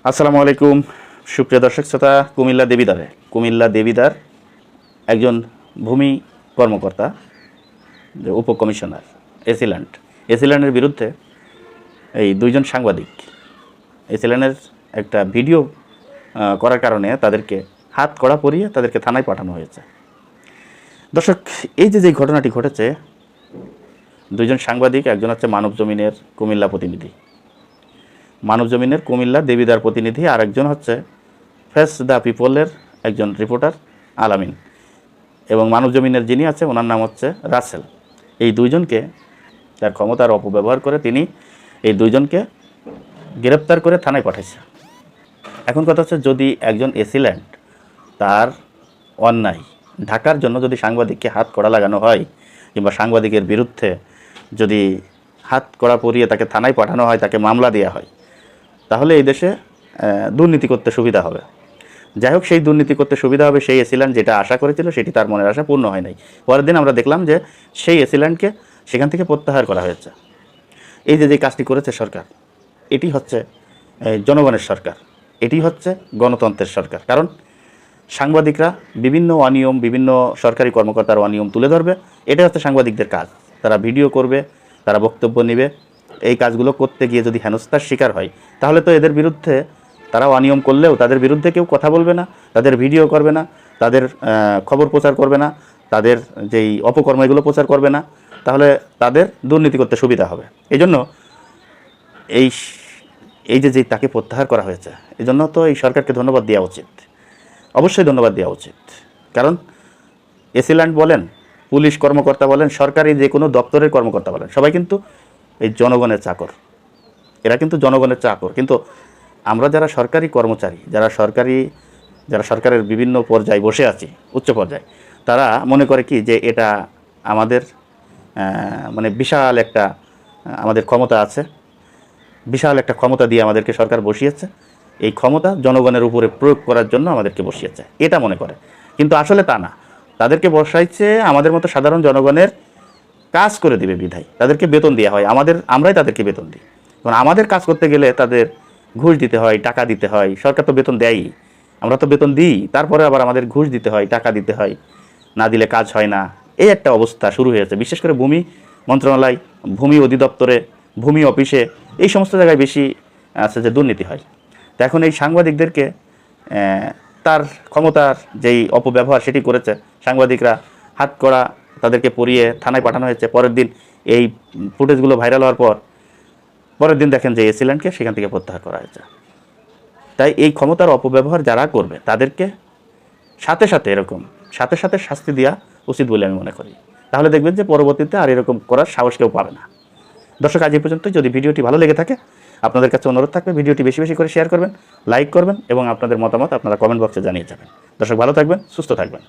আসসালামু আলাইকুম সুপ্রিয় দর্শক শ্রোতা। কুমিল্লা দেবিদার একজন ভূমি কর্মকর্তা, যে উপকমিশনার এসিল্যান্ডের বিরুদ্ধে এই দুইজন সাংবাদিক এসিল্যান্ডের একটা ভিডিও করার কারণে তাদেরকে হাত কড়া পরিয়ে তাদেরকে থানায় পাঠানো হয়েছে। দর্শক, এই যে ঘটনাটি ঘটেছে, দুইজন সাংবাদিক, একজন হচ্ছে মানবজমিনের কুমিল্লা দেবিদার প্রতিনিধি, আর একজন হচ্ছে ফেস দ্য পিপলের একজন রিপোর্টার আলামিন, এবং মানবজমিনের যিনি আছে ওনার নাম হচ্ছে রাসেল। এই দুইজনকে তার ক্ষমতার অপব্যবহার করে তিনি এই দুইজনকে গ্রেপ্তার করে থানায় পাঠাইছে। এখন কথা হচ্ছে, যদি একজন এসিল্যান্ড তার অন্যায় ঢাকার জন্য যদি সাংবাদিককে হাত কড়া লাগানো হয়, কিংবা সাংবাদিকের বিরুদ্ধে যদি হাত কড়া পরিয়ে তাকে থানায় পাঠানো হয়, তাকে মামলা দেওয়া হয়, তাহলে এই দেশে দুর্নীতি করতে সুবিধা হবে। যাই হোক, সেই দুর্নীতি করতে সুবিধা হবে, সেই এসিল্যান্ড যেটা আশা করেছিল সেটি তার মনের আশা পূর্ণ হয় নাই। পরের দিন আমরা দেখলাম যে সেই এসিল্যান্ডকে সেখান থেকে প্রত্যাহার করা হয়েছে। এই যে কাজটি করেছে সরকার, এটি হচ্ছে জনগণের সরকার, এটি হচ্ছে গণতন্ত্রের সরকার। কারণ সাংবাদিকরা বিভিন্ন সরকারি কর্মকর্তার অনিয়ম তুলে ধরবে, এটা হচ্ছে সাংবাদিকদের কাজ। তারা ভিডিও করবে, তারা বক্তব্য নেবে। এই কাজগুলো করতে গিয়ে যদি হেনস্থার শিকার হয়, তাহলে তো এদের বিরুদ্ধে, তারা অনিয়ম করলেও তাদের বিরুদ্ধে কেউ কথা বলবে না, তাদের ভিডিও করবে না, তাদের খবর প্রচার করবে না, তাদের যেই অপকর্ম এগুলো প্রচার করবে না, তাহলে তাদের দুর্নীতি করতে সুবিধা হবে। এই জন্য এই যে তাকে প্রত্যাহার করা হয়েছে, এই জন্য তো এই সরকারকে ধন্যবাদ দেওয়া উচিত, অবশ্যই ধন্যবাদ দেওয়া উচিত। কারণ এসিল্যান্ড বলেন, পুলিশ কর্মকর্তা বলেন, সরকারি যে কোনো দপ্তরের কর্মকর্তা বলেন, সবাই কিন্তু এই জনগণের চাকর। এরা কিন্তু জনগণের চাকর। কিন্তু আমরা যারা সরকারি কর্মচারী, যারা সরকারের বিভিন্ন পর্যায়ে বসে আছি, উচ্চ পর্যায়ে, তারা মনে করে কি যে এটা আমাদের বিশাল একটা আমাদের ক্ষমতা আছে, বিশাল একটা ক্ষমতা দিয়ে আমাদেরকে সরকার বসিয়েছে, এই ক্ষমতা জনগণের উপরে প্রয়োগ করার জন্য আমাদেরকে বসিয়েছে, এটা মনে করে। কিন্তু আসলে তা না, তাদেরকে বসাইছে আমাদের মতো সাধারণ জনগণের কাজ করে দিবে বিধায় তাদেরকে বেতন দেওয়া হয়। আমরাই তাদেরকে বেতন দিই। কারণ আমাদের কাজ করতে গেলে তাদের ঘুষ দিতে হয়, টাকা দিতে হয়। সরকার তো বেতন দেয়ই, আমরা তো বেতন দিই, তারপরে আবার আমাদের ঘুষ দিতে হয়, টাকা দিতে হয়, না দিলে কাজ হয় না। এই একটা অবস্থা শুরু হয়েছে, বিশেষ করে ভূমি মন্ত্রণালয়, ভূমি অধিদপ্তরে, ভূমি অফিসে, এই সমস্ত জায়গায় বেশি আছে যে দুর্নীতি হয়। তো এখন এই সাংবাদিকদেরকে তার ক্ষমতার যেই অপব্যবহার সেটি করেছে সাংবাদিকরা, হাত কড়া তাদেরকে পরিয়ে থানায় পাঠানো হয়েছে। পরের দিন এই ফুটেজগুলো ভাইরাল হওয়ার পরের দিন দেখেন যে এসিল্যান্ডকে সেখান থেকে প্রত্যাহার করা হয়েছে। তাই এই ক্ষমতার অপব্যবহার যারা করবে তাদেরকে সাথে সাথে শাস্তি দেওয়া উচিত বলে আমি মনে করি। তাহলে দেখবেন যে পরবর্তীতে আর এরকম করার সাহস কেউ পাবে না। দর্শক, আজ এই পর্যন্ত। যদি ভিডিওটি ভালো লেগে থাকে, আপনাদের কাছে অনুরোধ থাকবে ভিডিওটি বেশি বেশি করে শেয়ার করবেন, লাইক করবেন, এবং আপনাদের মতামত আপনারা কমেন্ট বক্সে জানিয়ে যাবেন। দর্শক, ভালো থাকবেন, সুস্থ থাকবেন।